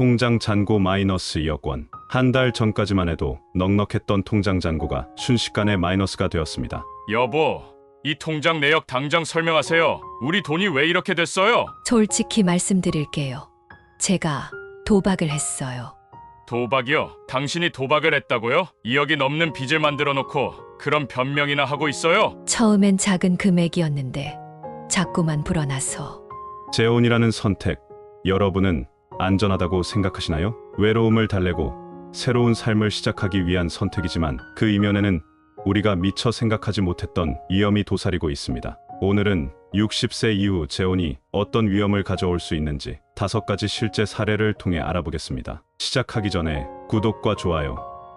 통장 잔고 마이너스 2억 원. 한 달 전까지만 해도 넉넉했던 통장 잔고가 순식간에 마이너스가 되었습니다. 여보, 이 통장 내역 당장 설명하세요. 우리 돈이 왜 이렇게 됐어요? 솔직히 말씀드릴게요. 제가 도박을 했어요. 도박이요? 당신이 도박을 했다고요? 2억이 넘는 빚을 만들어 놓고 그런 변명이나 하고 있어요? 처음엔 작은 금액이었는데 자꾸만 불어나서. 재혼이라는 선택, 여러분은 안전하다고 생각하시나요? 외로움을 달래고 새로운 삶을 시작하기 위한 선택이지만 그 이면에는 우리가 미처 생각하지 못했던 위험이 도사리고 있습니다. 오늘은 60세 이후 재혼이 어떤 위험을 가져올 수 있는지 5가지 실제 사례를 통해 알아보겠습니다. 시작하기 전에 구독과 좋아요,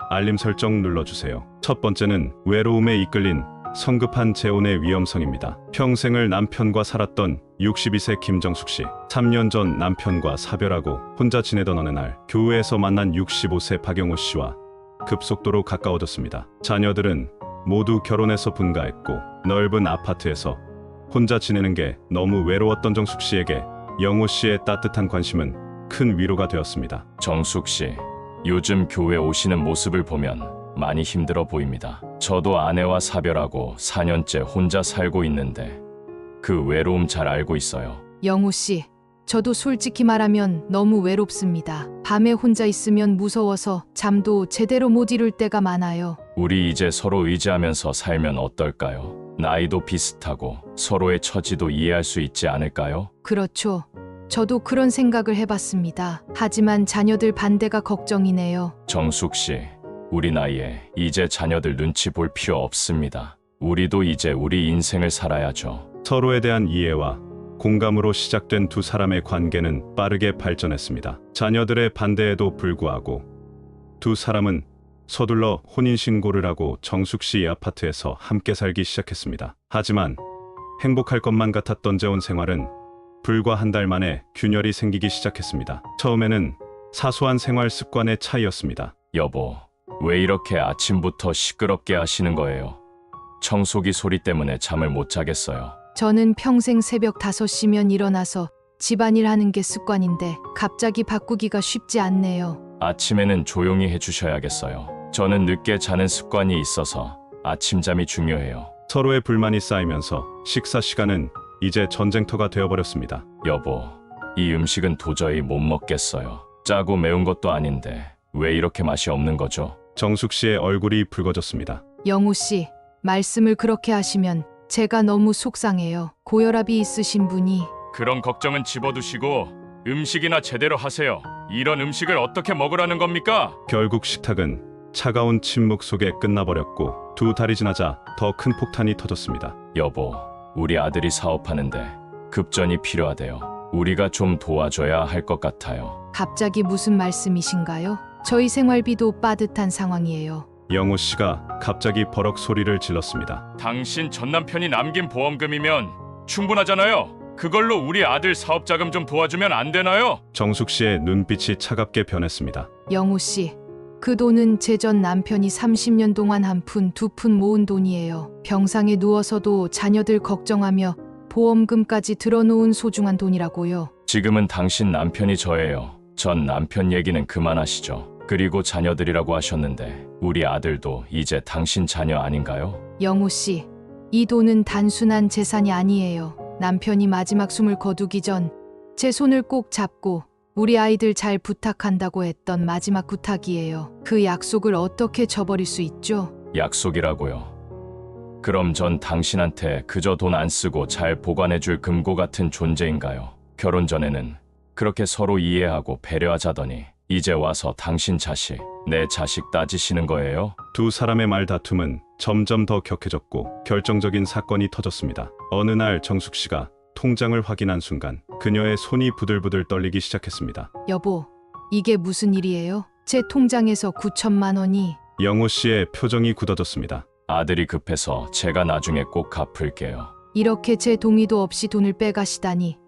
알림 설정 눌러주세요. 첫 번째는 외로움에 이끌린 성급한 재혼의 위험성입니다. 평생을 남편과 살았던 62세 김정숙 씨. 3년 전 남편과 사별하고 혼자 지내던 어느 날 교회에서 만난 65세 박영호 씨와 급속도로 가까워졌습니다. 자녀들은 모두 결혼해서 분가했고 넓은 아파트에서 혼자 지내는 게 너무 외로웠던 정숙 씨에게 영호 씨의 따뜻한 관심은 큰 위로가 되었습니다. 정숙 씨, 요즘 교회 오시는 모습을 보면 많이 힘들어 보입니다. 저도 아내와 사별하고 4년째 혼자 살고 있는데 그 외로움 잘 알고 있어요. 영호 씨, 저도 솔직히 말하면 너무 외롭습니다. 밤에 혼자 있으면 무서워서 잠도 제대로 못 이룰 때가 많아요. 우리 이제 서로 의지하면서 살면 어떨까요? 나이도 비슷하고 서로의 처지도 이해할 수 있지 않을까요? 그렇죠. 저도 그런 생각을 해봤습니다. 하지만 자녀들 반대가 걱정이네요. 정숙 씨, 우리 나이에 이제 자녀들 눈치 볼 필요 없습니다. 우리도 이제 우리 인생을 살아야죠. 서로에 대한 이해와 공감으로 시작된 두 사람의 관계는 빠르게 발전했습니다. 자녀들의 반대에도 불구하고 두 사람은 서둘러 혼인신고를 하고 정숙 씨 아파트에서 함께 살기 시작했습니다. 하지만 행복할 것만 같았던 재혼 생활은 불과 한 달 만에 균열이 생기기 시작했습니다. 처음에는 사소한 생활 습관의 차이였습니다. 여보, 왜 이렇게 아침부터 시끄럽게 하시는 거예요? 청소기 소리 때문에 잠을 못 자겠어요. 저는 평생 새벽 5시면 일어나서 집안일 하는 게 습관인데 갑자기 바꾸기가 쉽지 않네요. 아침에는 조용히 해주셔야겠어요. 저는 늦게 자는 습관이 있어서 아침잠이 중요해요. 서로의 불만이 쌓이면서 식사 시간은 이제 전쟁터가 되어버렸습니다. 여보, 이 음식은 도저히 못 먹겠어요. 짜고 매운 것도 아닌데 왜 이렇게 맛이 없는 거죠? 정숙 씨의 얼굴이 붉어졌습니다. 영호 씨, 말씀을 그렇게 하시면 제가 너무 속상해요. 고혈압이 있으신 분이. 그런 걱정은 집어두시고 음식이나 제대로 하세요. 이런 음식을 어떻게 먹으라는 겁니까? 결국 식탁은 차가운 침묵 속에 끝나버렸고 두 달이 지나자 더 큰 폭탄이 터졌습니다. 여보, 우리 아들이 사업하는데 급전이 필요하대요. 우리가 좀 도와줘야 할 것 같아요. 갑자기 무슨 말씀이신가요? 저희 생활비도 빠듯한 상황이에요. 영호 씨가 갑자기 버럭 소리를 질렀습니다. 당신 전 남편이 남긴 보험금이면 충분하잖아요. 그걸로 우리 아들 사업 자금 좀 도와주면 안 되나요? 정숙 씨의 눈빛이 차갑게 변했습니다. 영호 씨, 그 돈은 제 전 남편이 30년 동안 한 푼, 두 푼 모은 돈이에요. 병상에 누워서도 자녀들 걱정하며 보험금까지 들어놓은 소중한 돈이라고요. 지금은 당신 남편이 저예요. 전 남편 얘기는 그만하시죠. 그리고 자녀들이라고 하셨는데 우리 아들도 이제 당신 자녀 아닌가요? 영호 씨, 이 돈은 단순한 재산이 아니에요. 남편이 마지막 숨을 거두기 전 제 손을 꼭 잡고 우리 아이들 잘 부탁한다고 했던 마지막 부탁이에요. 그 약속을 어떻게 저버릴 수 있죠? 약속이라고요? 그럼 전 당신한테 그저 돈 안 쓰고 잘 보관해줄 금고 같은 존재인가요? 결혼 전에는 그렇게 서로 이해하고 배려하자더니 이제 와서 당신 자식, 내 자식 따지시는 거예요? 두 사람의 말다툼은 점점 더 격해졌고 결정적인 사건이 터졌습니다. 어느 날 정숙 씨가 통장을 확인한 순간 그녀의 손이 부들부들 떨리기 시작했습니다. 여보, 이게 무슨 일이에요? 제 통장에서 9천만 원이. 영호 씨의 표정이 굳어졌습니다. 아들이 급해서 제가 나중에 꼭 갚을게요. 이렇게 제 동의도 없이 돈을 빼가시다니.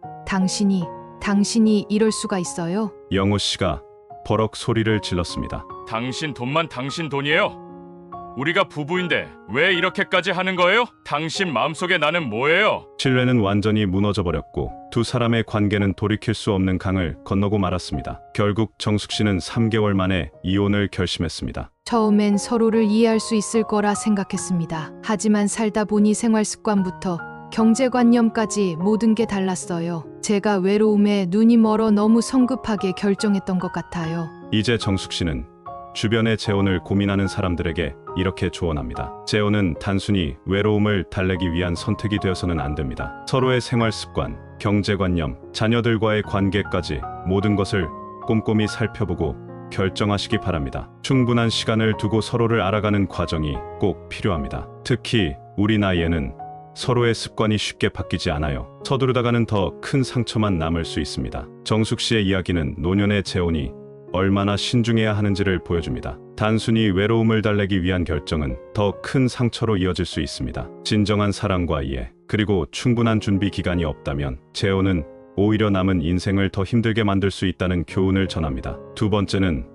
당신이 이럴 수가 있어요? 영호 씨가 버럭 소리를 질렀습니다. 당신 돈만 당신 돈이에요? 우리가 부부인데 왜 이렇게까지 하는 거예요? 당신 마음속에 나는 뭐예요? 신뢰는 완전히 무너져 버렸고 두 사람의 관계는 돌이킬 수 없는 강을 건너고 말았습니다. 결국 정숙 씨는 3개월 만에 이혼을 결심했습니다. 처음엔 서로를 이해할 수 있을 거라 생각했습니다. 하지만 살다 보니 생활 습관부터 경제관념까지 모든 게 달랐어요. 제가 외로움에 눈이 멀어 너무 성급하게 결정했던 것 같아요. 이제 정숙 씨는 주변의 재혼을 고민하는 사람들에게 이렇게 조언합니다. 재혼은 단순히 외로움을 달래기 위한 선택이 되어서는 안 됩니다. 서로의 생활 습관, 경제관념, 자녀들과의 관계까지 모든 것을 꼼꼼히 살펴보고 결정하시기 바랍니다. 충분한 시간을 두고 서로를 알아가는 과정이 꼭 필요합니다. 특히 우리 나이에는 서로의 습관이 쉽게 바뀌지 않아요. 서두르다가는 더 큰 상처만 남을 수 있습니다. 정숙 씨의 이야기는 노년의 재혼이 얼마나 신중해야 하는지를 보여줍니다. 단순히 외로움을 달래기 위한 결정은 더 큰 상처로 이어질 수 있습니다. 진정한 사랑과 이해, 그리고 충분한 준비 기간이 없다면 재혼은 오히려 남은 인생을 더 힘들게 만들 수 있다는 교훈을 전합니다. 두 번째는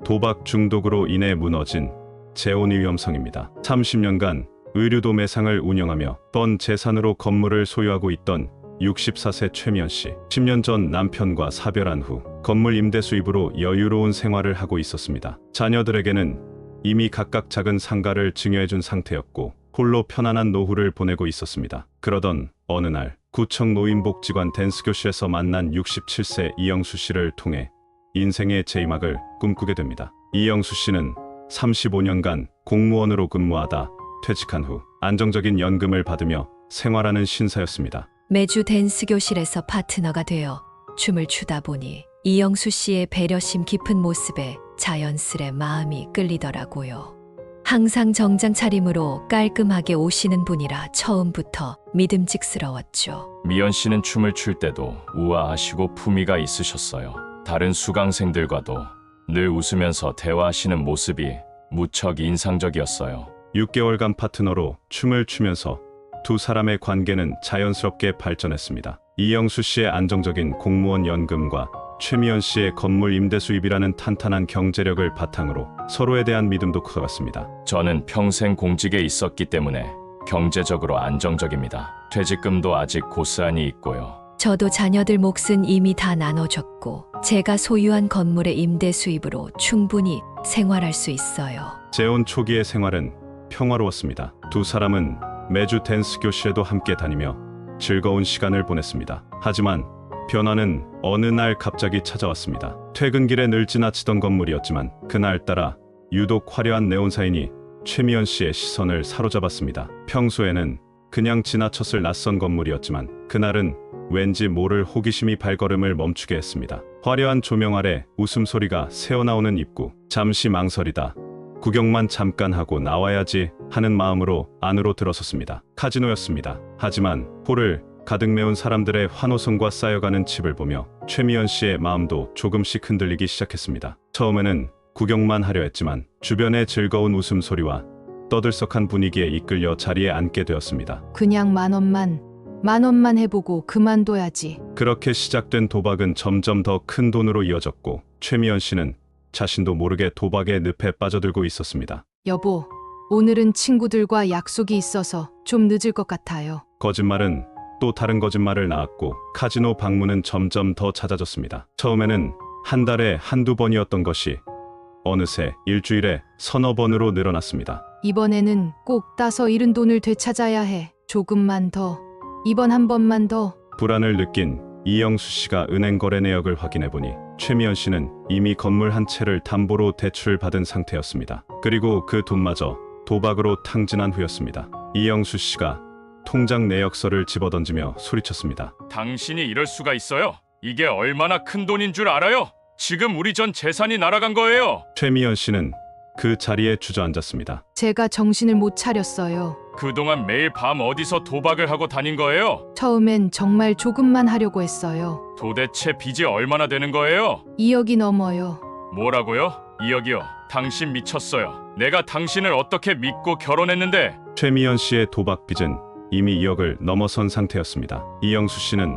도박 중독으로 인해 무너진 재혼의 위험성입니다. 30년간 의류도 매상을 운영하며 번 재산으로 건물을 소유하고 있던 64세 최미연 씨. 10년 전 남편과 사별한 후 건물 임대 수입으로 여유로운 생활을 하고 있었습니다. 자녀들에게는 이미 각각 작은 상가를 증여해준 상태였고 홀로 편안한 노후를 보내고 있었습니다. 그러던 어느 날 구청 노인복지관 댄스교실에서 만난 67세 이영수 씨를 통해 인생의 제이막을 꿈꾸게 됩니다. 이영수 씨는 35년간 공무원으로 근무하다 퇴직한 후 안정적인 연금을 받으며 생활하는 신사였습니다. 매주 댄스 교실에서 파트너가 되어 춤을 추다 보니 이영수 씨의 배려심 깊은 모습에 자연스레 마음이 끌리더라고요. 항상 정장 차림으로 깔끔하게 오시는 분이라 처음부터 믿음직스러웠죠. 미연 씨는 춤을 출 때도 우아하시고 품위가 있으셨어요. 다른 수강생들과도 늘 웃으면서 대화하시는 모습이 무척 인상적이었어요. 6개월간 파트너로 춤을 추면서 두 사람의 관계는 자연스럽게 발전했습니다. 이영수 씨의 안정적인 공무원 연금과 최미연 씨의 건물 임대 수입이라는 탄탄한 경제력을 바탕으로 서로에 대한 믿음도 커갔습니다. 저는 평생 공직에 있었기 때문에 경제적으로 안정적입니다. 퇴직금도 아직 고스란히 있고요. 저도 자녀들 몫은 이미 다 나눠줬고 제가 소유한 건물의 임대 수입으로 충분히 생활할 수 있어요. 재혼 초기의 생활은 평화로웠습니다. 두 사람은 매주 댄스 교실에도 함께 다니며 즐거운 시간을 보냈습니다. 하지만 변화는 어느 날 갑자기 찾아왔습니다. 퇴근길에 늘 지나치던 건물이었지만 그날따라 유독 화려한 네온사인이 최미연 씨의 시선을 사로잡았습니다. 평소에는 그냥 지나쳤을 낯선 건물이었지만 그날은 왠지 모를 호기심이 발걸음을 멈추게 했습니다. 화려한 조명 아래 웃음소리가 새어나오는 입구. 잠시 망설이다 구경만 잠깐 하고 나와야지 하는 마음으로 안으로 들어섰습니다. 카지노였습니다. 하지만 홀을 가득 메운 사람들의 환호성과 쌓여가는 칩을 보며 최미연 씨의 마음도 조금씩 흔들리기 시작했습니다. 처음에는 구경만 하려 했지만 주변의 즐거운 웃음소리와 떠들썩한 분위기에 이끌려 자리에 앉게 되었습니다. 그냥 만 원만 해보고 그만둬야지. 그렇게 시작된 도박은 점점 더 큰 돈으로 이어졌고 최미연 씨는 자신도 모르게 도박의 늪에 빠져들고 있었습니다. 여보, 오늘은 친구들과 약속이 있어서 좀 늦을 것 같아요. 거짓말은 또 다른 거짓말을 낳았고 카지노 방문은 점점 더 잦아졌습니다. 처음에는 한 달에 한두 번이었던 것이 어느새 일주일에 서너 번으로 늘어났습니다. 이번에는 꼭 따서 잃은 돈을 되찾아야 해. 조금만 더. 이번 한 번만 더. 불안을 느낀 이영수 씨가 은행 거래 내역을 확인해보니 최미연 씨는 이미 건물 한 채를 담보로 대출을 받은 상태였습니다. 그리고 그 돈마저 도박으로 탕진한 후였습니다. 이영수 씨가 통장 내역서를 집어던지며 소리쳤습니다. 당신이 이럴 수가 있어요? 이게 얼마나 큰 돈인 줄 알아요? 지금 우리 전 재산이 날아간 거예요. 최미연 씨는 그 자리에 주저앉았습니다. 제가 정신을 못 차렸어요. 그동안 매일 밤 어디서 도박을 하고 다닌 거예요? 처음엔 정말 조금만 하려고 했어요. 도대체 빚이 얼마나 되는 거예요? 2억이 넘어요. 뭐라고요? 2억이요? 당신 미쳤어요. 내가 당신을 어떻게 믿고 결혼했는데. 최미연 씨의 도박 빚은 이미 2억을 넘어선 상태였습니다. 이영수 씨는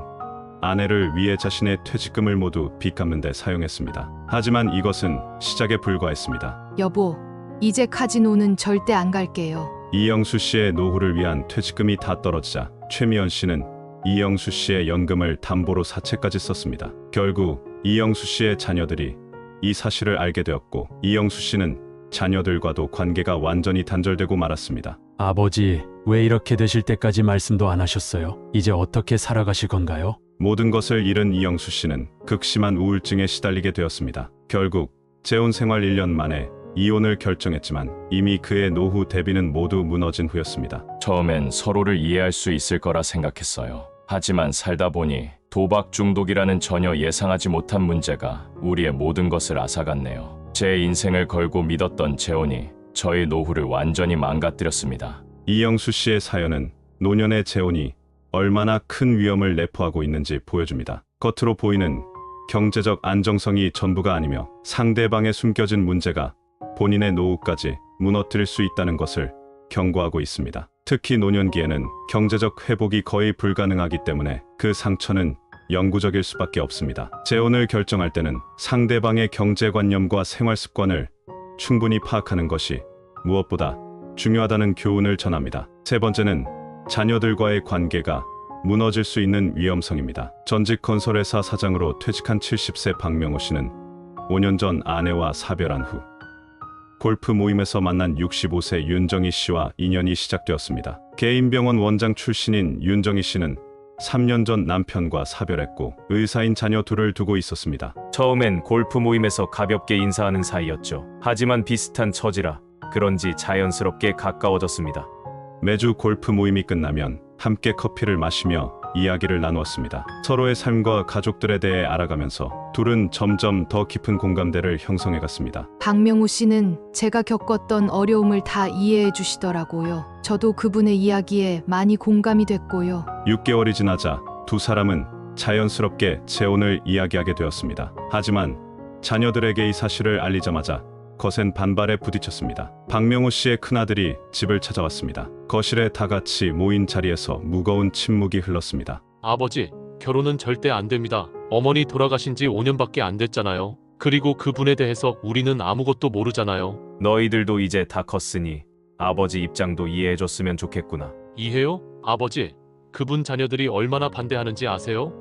아내를 위해 자신의 퇴직금을 모두 빚 갚는 데 사용했습니다. 하지만 이것은 시작에 불과했습니다. 여보, 이제 카지노는 절대 안 갈게요. 이영수 씨의 노후를 위한 퇴직금이 다 떨어지자 최미연 씨는 이영수 씨의 연금을 담보로 사채까지 썼습니다. 결국 이영수 씨의 자녀들이 이 사실을 알게 되었고 이영수 씨는 자녀들과도 관계가 완전히 단절되고 말았습니다. 아버지, 왜 이렇게 되실 때까지 말씀도 안 하셨어요? 이제 어떻게 살아가실 건가요? 모든 것을 잃은 이영수 씨는 극심한 우울증에 시달리게 되었습니다. 결국 재혼 생활 1년 만에 이혼을 결정했지만 이미 그의 노후 대비는 모두 무너진 후였습니다. 처음엔 서로를 이해할 수 있을 거라 생각했어요. 하지만 살다 보니 도박 중독이라는 전혀 예상하지 못한 문제가 우리의 모든 것을 앗아갔네요. 제 인생을 걸고 믿었던 재혼이 저의 노후를 완전히 망가뜨렸습니다. 이영수 씨의 사연은 노년의 재혼이 얼마나 큰 위험을 내포하고 있는지 보여줍니다. 겉으로 보이는 경제적 안정성이 전부가 아니며 상대방의 숨겨진 문제가 본인의 노후까지 무너뜨릴 수 있다는 것을 경고하고 있습니다. 특히 노년기에는 경제적 회복이 거의 불가능하기 때문에 그 상처는 영구적일 수밖에 없습니다. 재혼을 결정할 때는 상대방의 경제관념과 생활습관을 충분히 파악하는 것이 무엇보다 중요하다는 교훈을 전합니다. 세 번째는 자녀들과의 관계가 무너질 수 있는 위험성입니다. 전직 건설회사 사장으로 퇴직한 70세 박명호 씨는 5년 전 아내와 사별한 후 골프 모임에서 만난 65세 윤정희 씨와 인연이 시작되었습니다. 개인병원 원장 출신인 윤정희 씨는 3년 전 남편과 사별했고 의사인 자녀 둘을 두고 있었습니다. 처음엔 골프 모임에서 가볍게 인사하는 사이였죠. 하지만 비슷한 처지라 그런지 자연스럽게 가까워졌습니다. 매주 골프 모임이 끝나면 함께 커피를 마시며 이야기를 나누었습니다. 서로의 삶과 가족들에 대해 알아가면서 둘은 점점 더 깊은 공감대를 형성해 갔습니다. 박명우 씨는 제가 겪었던 어려움을 다 이해해 주시더라고요. 저도 그분의 이야기에 많이 공감이 됐고요. 6개월이 지나자 두 사람은 자연스럽게 재혼을 이야기하게 되었습니다. 하지만 자녀들에게 이 사실을 알리자마자 거센 반발에 부딪혔습니다. 박명호 씨의 큰아들이 집을 찾아왔습니다. 거실에 다 같이 모인 자리에서 무거운 침묵이 흘렀습니다. 아버지, 결혼은 절대 안 됩니다. 어머니 돌아가신 지 5년밖에 안 됐잖아요. 그리고 그분에 대해서 우리는 아무것도 모르잖아요. 너희들도 이제 다 컸으니 아버지 입장도 이해해줬으면 좋겠구나. 이해요? 아버지, 그분 자녀들이 얼마나 반대하는지 아세요?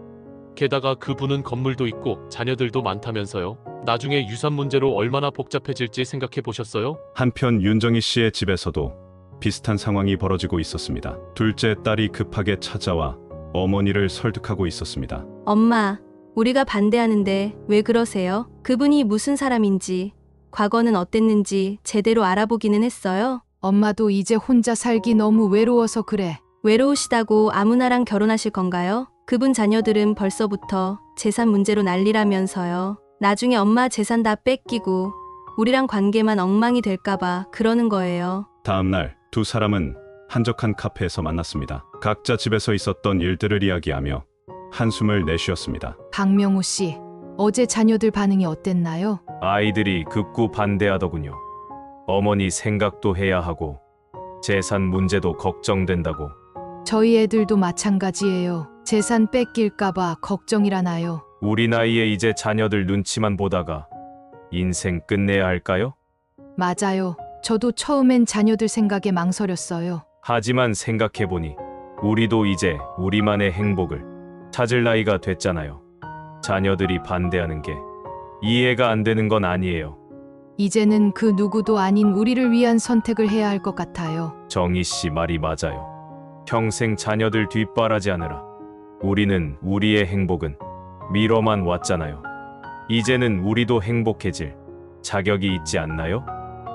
게다가 그분은 건물도 있고 자녀들도 많다면서요. 나중에 유산 문제로 얼마나 복잡해질지 생각해 보셨어요? 한편 윤정희 씨의 집에서도 비슷한 상황이 벌어지고 있었습니다. 둘째 딸이 급하게 찾아와 어머니를 설득하고 있었습니다. 엄마, 우리가 반대하는데 왜 그러세요? 그분이 무슨 사람인지, 과거는 어땠는지 제대로 알아보기는 했어요? 엄마도 이제 혼자 살기 너무 외로워서 그래. 외로우시다고 아무나랑 결혼하실 건가요? 그분 자녀들은 벌써부터 재산 문제로 난리라면서요. 나중에 엄마 재산 다 뺏기고 우리랑 관계만 엉망이 될까봐 그러는 거예요. 다음 날 두 사람은 한적한 카페에서 만났습니다. 각자 집에서 있었던 일들을 이야기하며 한숨을 내쉬었습니다. 박명우 씨, 어제 자녀들 반응이 어땠나요? 아이들이 극구 반대하더군요. 어머니 생각도 해야 하고 재산 문제도 걱정된다고. 저희 애들도 마찬가지예요. 재산 뺏길까봐 걱정이라나요. 우리 나이에 이제 자녀들 눈치만 보다가 인생 끝내야 할까요? 맞아요. 저도 처음엔 자녀들 생각에 망설였어요. 하지만 생각해보니 우리도 이제 우리만의 행복을 찾을 나이가 됐잖아요. 자녀들이 반대하는 게 이해가 안 되는 건 아니에요. 이제는 그 누구도 아닌 우리를 위한 선택을 해야 할 것 같아요. 정희 씨 말이 맞아요. 평생 자녀들 뒷바라지하느라 우리는 우리의 행복은 미뤄만 왔잖아요. 이제는 우리도 행복해질 자격이 있지 않나요?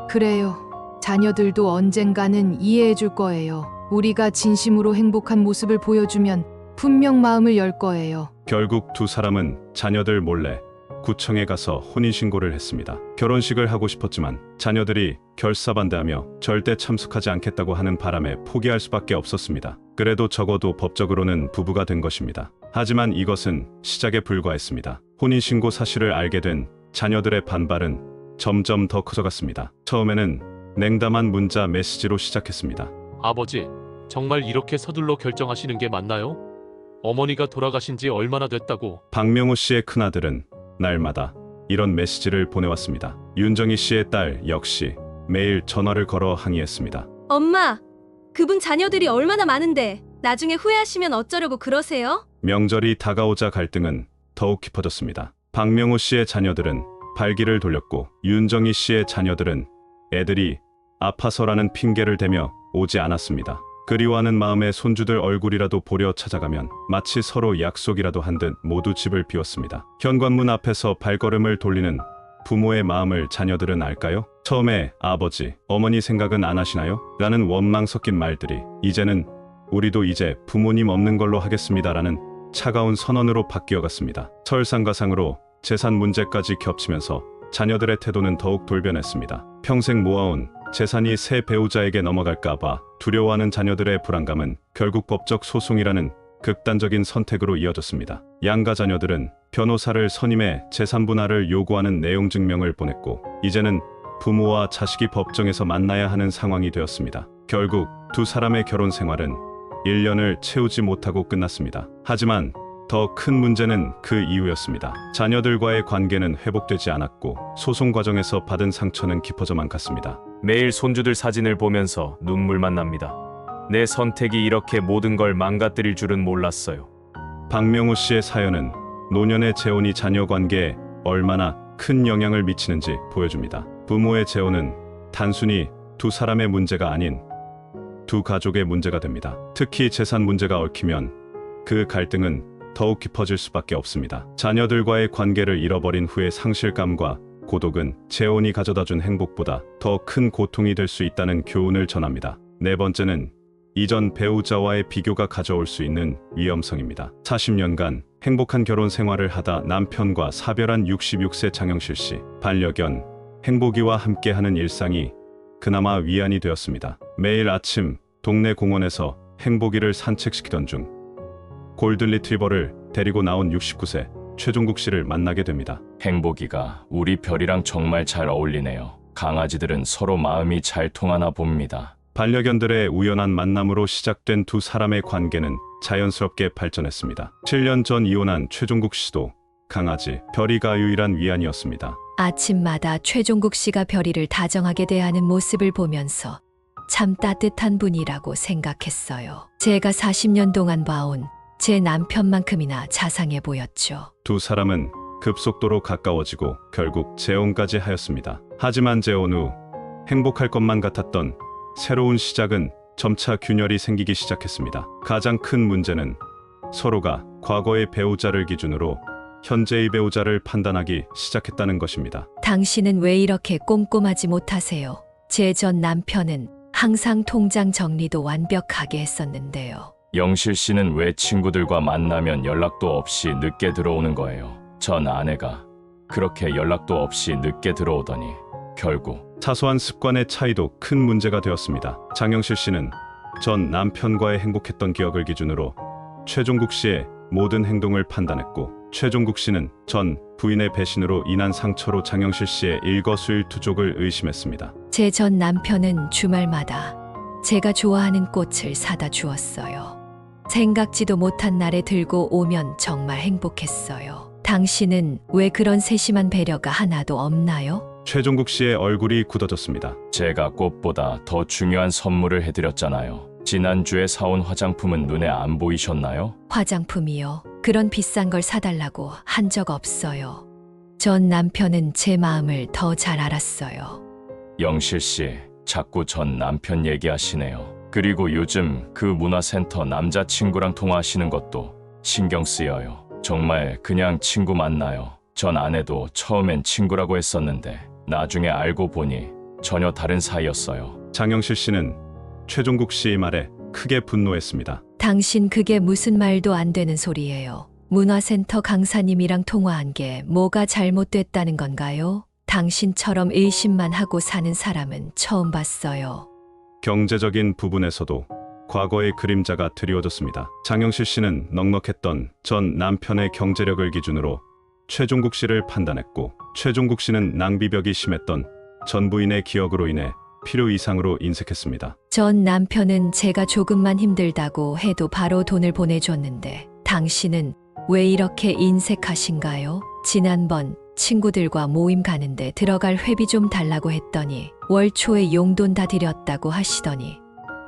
그래요. 자녀들도 언젠가는 이해해 줄 거예요. 우리가 진심으로 행복한 모습을 보여주면 분명 마음을 열 거예요. 결국 두 사람은 자녀들 몰래 구청에 가서 혼인신고를 했습니다. 결혼식을 하고 싶었지만 자녀들이 결사반대하며 절대 참석하지 않겠다고 하는 바람에 포기할 수밖에 없었습니다. 그래도 적어도 법적으로는 부부가 된 것입니다. 하지만 이것은 시작에 불과했습니다. 혼인신고 사실을 알게 된 자녀들의 반발은 점점 더 커져갔습니다. 처음에는 냉담한 문자 메시지로 시작했습니다. 아버지, 정말 이렇게 서둘러 결정하시는 게 맞나요? 어머니가 돌아가신 지 얼마나 됐다고. 박명호 씨의 큰아들은 날마다 이런 메시지를 보내왔습니다. 윤정희 씨의 딸 역시 매일 전화를 걸어 항의했습니다. 엄마, 그분 자녀들이 얼마나 많은데 나중에 후회하시면 어쩌려고 그러세요? 명절이 다가오자 갈등은 더욱 깊어졌습니다. 박명호 씨의 자녀들은 발기를 돌렸고 윤정희 씨의 자녀들은 애들이 아파서라는 핑계를 대며 오지 않았습니다. 그리워하는 마음에 손주들 얼굴이라도 보려 찾아가면 마치 서로 약속이라도 한 듯 모두 집을 비웠습니다. 현관문 앞에서 발걸음을 돌리는 부모의 마음을 자녀들은 알까요? 처음에 아버지, 어머니 생각은 안 하시나요? 라는 원망 섞인 말들이 이제는 우리도 이제 부모님 없는 걸로 하겠습니다라는 차가운 선언으로 바뀌어갔습니다. 설상가상으로 재산 문제까지 겹치면서 자녀들의 태도는 더욱 돌변했습니다. 평생 모아온 재산이 새 배우자에게 넘어갈까봐 두려워하는 자녀들의 불안감은 결국 법적 소송이라는 극단적인 선택으로 이어졌습니다. 양가 자녀들은 변호사를 선임해 재산 분할을 요구하는 내용 증명을 보냈고 이제는 부모와 자식이 법정에서 만나야 하는 상황이 되었습니다. 결국 두 사람의 결혼 생활은 1년을 채우지 못하고 끝났습니다. 하지만 더 큰 문제는 그 이후였습니다. 자녀들과의 관계는 회복되지 않았고 소송 과정에서 받은 상처는 깊어져만 갔습니다. 매일 손주들 사진을 보면서 눈물만 납니다. 내 선택이 이렇게 모든 걸 망가뜨릴 줄은 몰랐어요. 박명호 씨의 사연은 노년의 재혼이 자녀 관계에 얼마나 큰 영향을 미치는지 보여줍니다. 부모의 재혼은 단순히 두 사람의 문제가 아닌 두 가족의 문제가 됩니다. 특히 재산 문제가 얽히면 그 갈등은 더욱 깊어질 수밖에 없습니다. 자녀들과의 관계를 잃어버린 후의 상실감과 고독은 재혼이 가져다준 행복보다 더 큰 고통이 될 수 있다는 교훈을 전합니다. 네 번째는 이전 배우자와의 비교가 가져올 수 있는 위험성입니다. 40년간 행복한 결혼 생활을 하다 남편과 사별한 66세 장영실 씨. 반려견 행복이와 함께하는 일상이 그나마 위안이 되었습니다. 매일 아침 동네 공원에서 행복이를 산책시키던 중 골든 리트리버를 데리고 나온 69세 최종국 씨를 만나게 됩니다. 행복이가 우리 별이랑 정말 잘 어울리네요. 강아지들은 서로 마음이 잘 통하나 봅니다. 반려견들의 우연한 만남으로 시작된 두 사람의 관계는 자연스럽게 발전했습니다. 7년 전 이혼한 최종국 씨도 강아지 별이가 유일한 위안이었습니다. 아침마다 최종국 씨가 별이를 다정하게 대하는 모습을 보면서 참 따뜻한 분이라고 생각했어요. 제가 40년 동안 봐온 제 남편만큼이나 자상해 보였죠. 두 사람은 급속도로 가까워지고 결국 재혼까지 하였습니다. 하지만 재혼 후 행복할 것만 같았던 새로운 시작은 점차 균열이 생기기 시작했습니다. 가장 큰 문제는 서로가 과거의 배우자를 기준으로 현재의 배우자를 판단하기 시작했다는 것입니다. 당신은 왜 이렇게 꼼꼼하지 못하세요? 제 전 남편은 항상 통장 정리도 완벽하게 했었는데요. 영실 씨는 왜 친구들과 만나면 연락도 없이 늦게 들어오는 거예요? 전 아내가 그렇게 연락도 없이 늦게 들어오더니 결국 사소한 습관의 차이도 큰 문제가 되었습니다. 장영실 씨는 전 남편과의 행복했던 기억을 기준으로 최종국 씨의 모든 행동을 판단했고 최종국 씨는 전 부인의 배신으로 인한 상처로 장영실 씨의 일거수일투족을 의심했습니다. 제 전 남편은 주말마다 제가 좋아하는 꽃을 사다 주었어요. 생각지도 못한 날에 들고 오면 정말 행복했어요. 당신은 왜 그런 세심한 배려가 하나도 없나요? 최종국 씨의 얼굴이 굳어졌습니다. 제가 꽃보다 더 중요한 선물을 해드렸잖아요. 지난주에 사온 화장품은 눈에 안 보이셨나요? 화장품이요. 그런 비싼 걸 사달라고 한 적 없어요. 전 남편은 제 마음을 더 잘 알았어요. 영실 씨, 자꾸 전 남편 얘기하시네요. 그리고 요즘 그 문화센터 남자친구랑 통화하시는 것도 신경 쓰여요. 정말 그냥 친구 맞나요? 전 아내도 처음엔 친구라고 했었는데 나중에 알고 보니 전혀 다른 사이였어요. 장영실 씨는 최종국 씨의 말에 크게 분노했습니다. 당신 그게 무슨 말도 안 되는 소리예요. 문화센터 강사님이랑 통화한 게 뭐가 잘못됐다는 건가요? 당신처럼 의심만 하고 사는 사람은 처음 봤어요. 경제적인 부분에서도 과거의 그림자가 드리워졌습니다. 장영실 씨는 넉넉했던 전 남편의 경제력을 기준으로 최종국 씨를 판단했고 최종국 씨는 낭비벽이 심했던 전 부인의 기억으로 인해 필요 이상으로 인색했습니다. 전 남편은 제가 조금만 힘들다고 해도 바로 돈을 보내줬는데 당신은 왜 이렇게 인색하신가요? 지난번 친구들과 모임 가는데 들어갈 회비 좀 달라고 했더니 월 초에 용돈 다 드렸다고 하시더니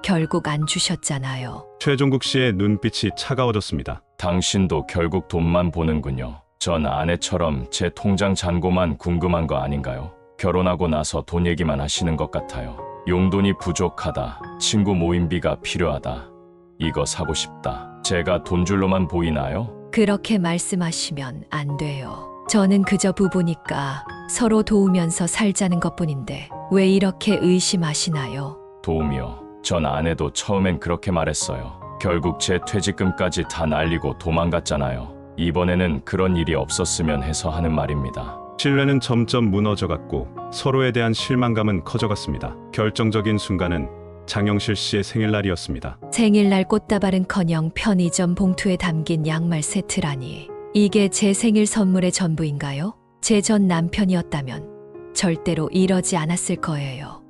결국 안 주셨잖아요. 최종국 씨의 눈빛이 차가워졌습니다. 당신도 결국 돈만 보는군요. 전 아내처럼 제 통장 잔고만 궁금한 거 아닌가요? 결혼하고 나서 돈 얘기만 하시는 것 같아요. 용돈이 부족하다. 친구 모임비가 필요하다. 이거 사고 싶다. 제가 돈줄로만 보이나요? 그렇게 말씀하시면 안 돼요. 저는 그저 부부니까 서로 도우면서 살자는 것뿐인데 왜 이렇게 의심하시나요? 도움이요. 전 아내도 처음엔 그렇게 말했어요. 결국 제 퇴직금까지 다 날리고 도망갔잖아요. 이번에는 그런 일이 없었으면 해서 하는 말입니다. 신뢰는 점점 무너져갔고 서로에 대한 실망감은 커져갔습니다. 결정적인 순간은 장영실 씨의 생일날이었습니다. 생일날 꽃다발은커녕 편의점 봉투에 담긴 양말 세트라니. 이게 제 생일 선물의 전부인가요? 제 전 남편이었다면 절대로 이러지 않았을 거예요.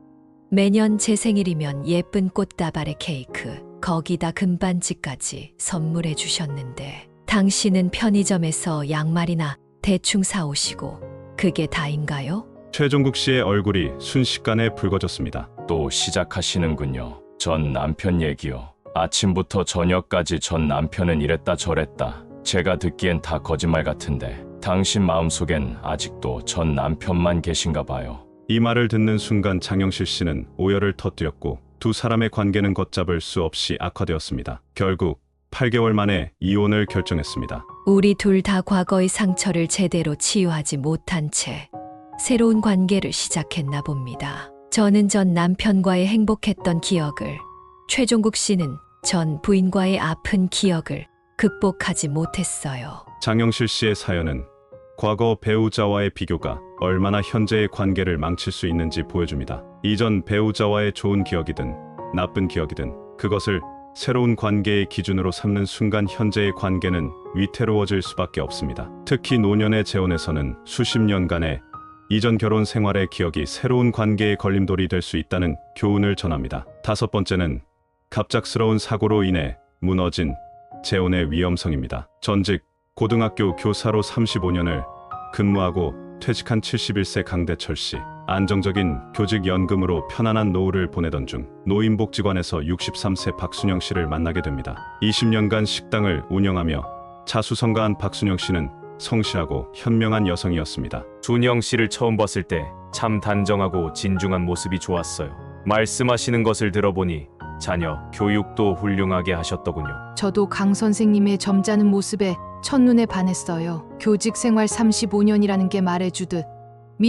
매년 제 생일이면 예쁜 꽃다발의 케이크, 거기다 금반지까지 선물해 주셨는데 당신은 편의점에서 양말이나 대충 사오시고 그게 다인가요? 최종국 씨의 얼굴이 순식간에 붉어졌습니다. 또 시작하시는군요. 전 남편 얘기요. 아침부터 저녁까지 전 남편은 이랬다 저랬다. 제가 듣기엔 다 거짓말 같은데 당신 마음속엔 아직도 전 남편만 계신가 봐요. 이 말을 듣는 순간 장영실 씨는 오열을 터뜨렸고 두 사람의 관계는 걷잡을 수 없이 악화되었습니다. 결국 8개월 만에 이혼을 결정했습니다. 우리 둘 다 과거의 상처를 제대로 치유하지 못한 채 새로운 관계를 시작했나 봅니다. 저는 전 남편과의 행복했던 기억을, 최종국 씨는 전 부인과의 아픈 기억을 극복하지 못했어요. 장영실 씨의 사연은 과거 배우자와의 비교가 얼마나 현재의 관계를 망칠 수 있는지 보여줍니다. 이전 배우자와의 좋은 기억이든 나쁜 기억이든 그것을 새로운 관계의 기준으로 삼는 순간 현재의 관계는 위태로워질 수밖에 없습니다. 특히 노년의 재혼에서는 수십 년간의 이전 결혼 생활의 기억이 새로운 관계의 걸림돌이 될 수 있다는 교훈을 전합니다. 5번째는 갑작스러운 사고로 인해 무너진 재혼의 위험성입니다. 전직 고등학교 교사로 35년을 근무하고 퇴직한 71세 강대철 씨. 안정적인 교직연금으로 편안한 노후를 보내던 중 노인복지관에서 63세 박순영 씨를 만나게 됩니다. 20년간 식당을 운영하며 자수성가한 박순영 씨는 성실하고 현명한 여성이었습니다. 준영 씨를 처음 봤을 때 참 단정하고 진중한 모습이 좋았어요. 말씀하시는 것을 들어보니 자녀 교육도 훌륭하게 하셨더군요. 저도 강 선생님의 점잖은 모습에 첫눈에 반했어요. 교직 생활 35년이라는 게 말해주듯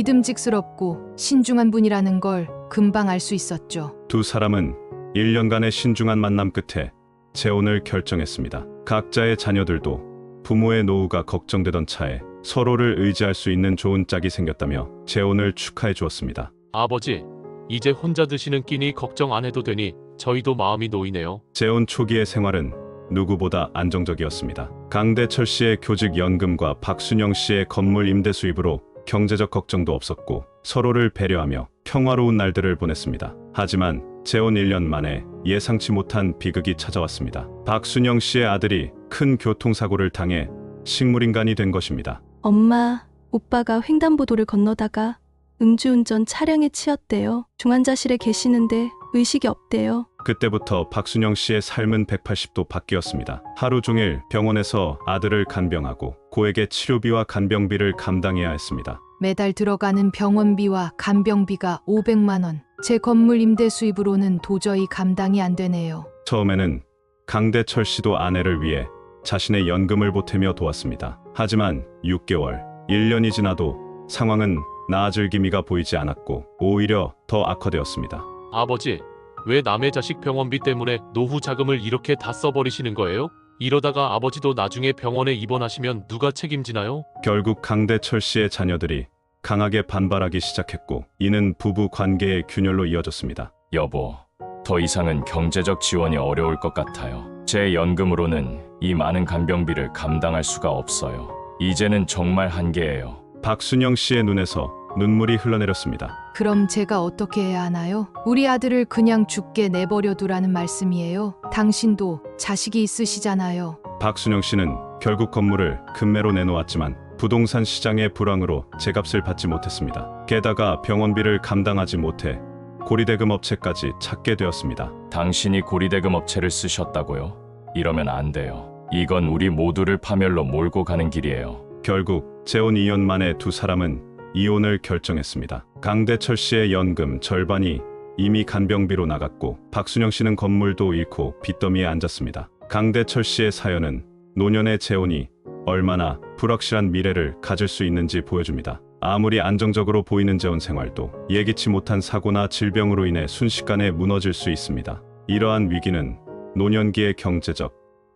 믿음직스럽고 신중한 분이라는 걸 금방 알 수 있었죠. 두 사람은 1년간의 신중한 만남 끝에 재혼을 결정했습니다. 각자의 자녀들도 부모의 노후가 걱정되던 차에 서로를 의지할 수 있는 좋은 짝이 생겼다며 재혼을 축하해 주었습니다. 아버지, 이제 혼자 드시는 끼니 걱정 안 해도 되니 저희도 마음이 놓이네요. 재혼 초기의 생활은 누구보다 안정적이었습니다. 강대철 씨의 교직연금과 박순영 씨의 건물 임대 수입으로 경제적 걱정도 없었고 서로를 배려하며 평화로운 날들을 보냈습니다. 하지만 재혼 1년 만에 예상치 못한 비극이 찾아왔습니다. 박순영 씨의 아들이 큰 교통사고를 당해 식물인간이 된 것입니다. 엄마, 오빠가 횡단보도를 건너다가 음주운전 차량에 치였대요. 중환자실에 계시는데 의식이 없대요. 그때부터 박순영 씨의 삶은 180도 바뀌었습니다. 하루 종일 병원에서 아들을 간병하고 고액의 치료비와 간병비를 감당해야 했습니다. 매달 들어가는 병원비와 간병비가 500만 원. 제 건물 임대 수입으로는 도저히 감당이 안 되네요. 처음에는 강대철 씨도 아내를 위해 자신의 연금을 보태며 도왔습니다. 하지만 6개월, 1년이 지나도 상황은 나아질 기미가 보이지 않았고 오히려 더 악화되었습니다. 아버지, 왜 남의 자식 병원비 때문에 노후 자금을 이렇게 다 써버리시는 거예요? 이러다가 아버지도 나중에 병원에 입원하시면 누가 책임지나요? 결국 강대철 씨의 자녀들이 강하게 반발하기 시작했고 이는 부부 관계의 균열로 이어졌습니다. 여보, 더 이상은 경제적 지원이 어려울 것 같아요. 제 연금으로는 이 많은 간병비를 감당할 수가 없어요. 이제는 정말 한계예요. 박순영 씨의 눈에서 눈물이 흘러내렸습니다. 그럼 제가 어떻게 해야 하나요? 우리 아들을 그냥 죽게 내버려 두라는 말씀이에요. 당신도 자식이 있으시잖아요. 박순영 씨는 결국 건물을 금매로 내놓았지만 부동산 시장의 불황으로 제값을 받지 못했습니다. 게다가 병원비를 감당하지 못해 고리대금 업체까지 찾게 되었습니다. 당신이 고리대금 업체를 쓰셨다고요? 이러면 안 돼요. 이건 우리 모두를 파멸로 몰고 가는 길이에요. 결국 재혼 2년 만에 두 사람은 이혼을 결정했습니다. 강대철 씨의 연금 절반이 이미 간병비로 나갔고 박순영 씨는 건물도 잃고 빚더미에 앉았습니다. 강대철 씨의 사연은 노년의 재혼이 얼마나 불확실한 미래를 가질 수 있는지 보여줍니다. 아무리 안정적으로 보이는 재혼 생활도 예기치 못한 사고나 질병으로 인해 순식간에 무너질 수 있습니다. 이러한 위기는 노년기의 경제적,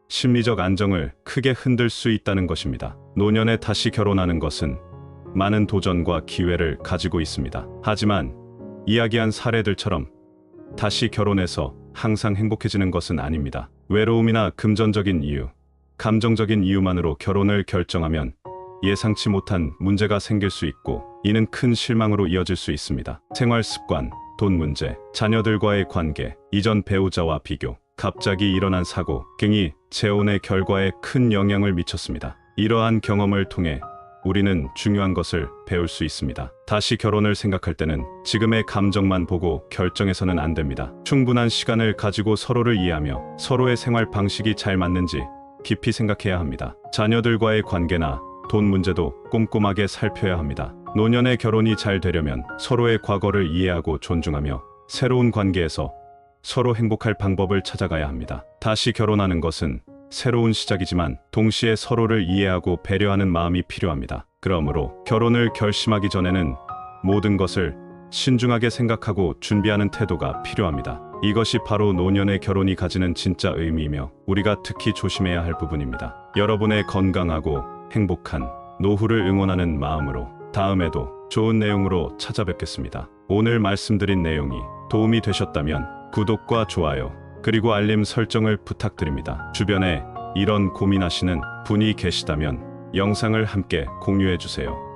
심리적 안정을 크게 흔들 수 있다는 것입니다. 노년에 다시 결혼하는 것은 많은 도전과 기회를 가지고 있습니다. 하지만 이야기한 사례들처럼 다시 결혼해서 항상 행복해지는 것은 아닙니다. 외로움이나 금전적인 이유, 감정적인 이유만으로 결혼을 결정하면 예상치 못한 문제가 생길 수 있고 이는 큰 실망으로 이어질 수 있습니다. 생활 습관, 돈 문제, 자녀들과의 관계, 이전 배우자와 비교, 갑자기 일어난 사고 등이 재혼의 결과에 큰 영향을 미쳤습니다. 이러한 경험을 통해 우리는 중요한 것을 배울 수 있습니다. 다시 결혼을 생각할 때는 지금의 감정만 보고 결정해서는 안 됩니다. 충분한 시간을 가지고 서로를 이해하며 서로의 생활 방식이 잘 맞는지 깊이 생각해야 합니다. 자녀들과의 관계나 돈 문제도 꼼꼼하게 살펴야 합니다. 노년의 결혼이 잘 되려면 서로의 과거를 이해하고 존중하며 새로운 관계에서 서로 행복할 방법을 찾아가야 합니다. 다시 결혼하는 것은 새로운 시작이지만 동시에 서로를 이해하고 배려하는 마음이 필요합니다. 그러므로 결혼을 결심하기 전에는 모든 것을 신중하게 생각하고 준비하는 태도가 필요합니다. 이것이 바로 노년의 결혼이 가지는 진짜 의미이며 우리가 특히 조심해야 할 부분입니다. 여러분의 건강하고 행복한 노후를 응원하는 마음으로 다음에도 좋은 내용으로 찾아뵙겠습니다. 오늘 말씀드린 내용이 도움이 되셨다면 구독과 좋아요 그리고 알림 설정을 부탁드립니다. 주변에 이런 고민하시는 분이 계시다면 영상을 함께 공유해 주세요.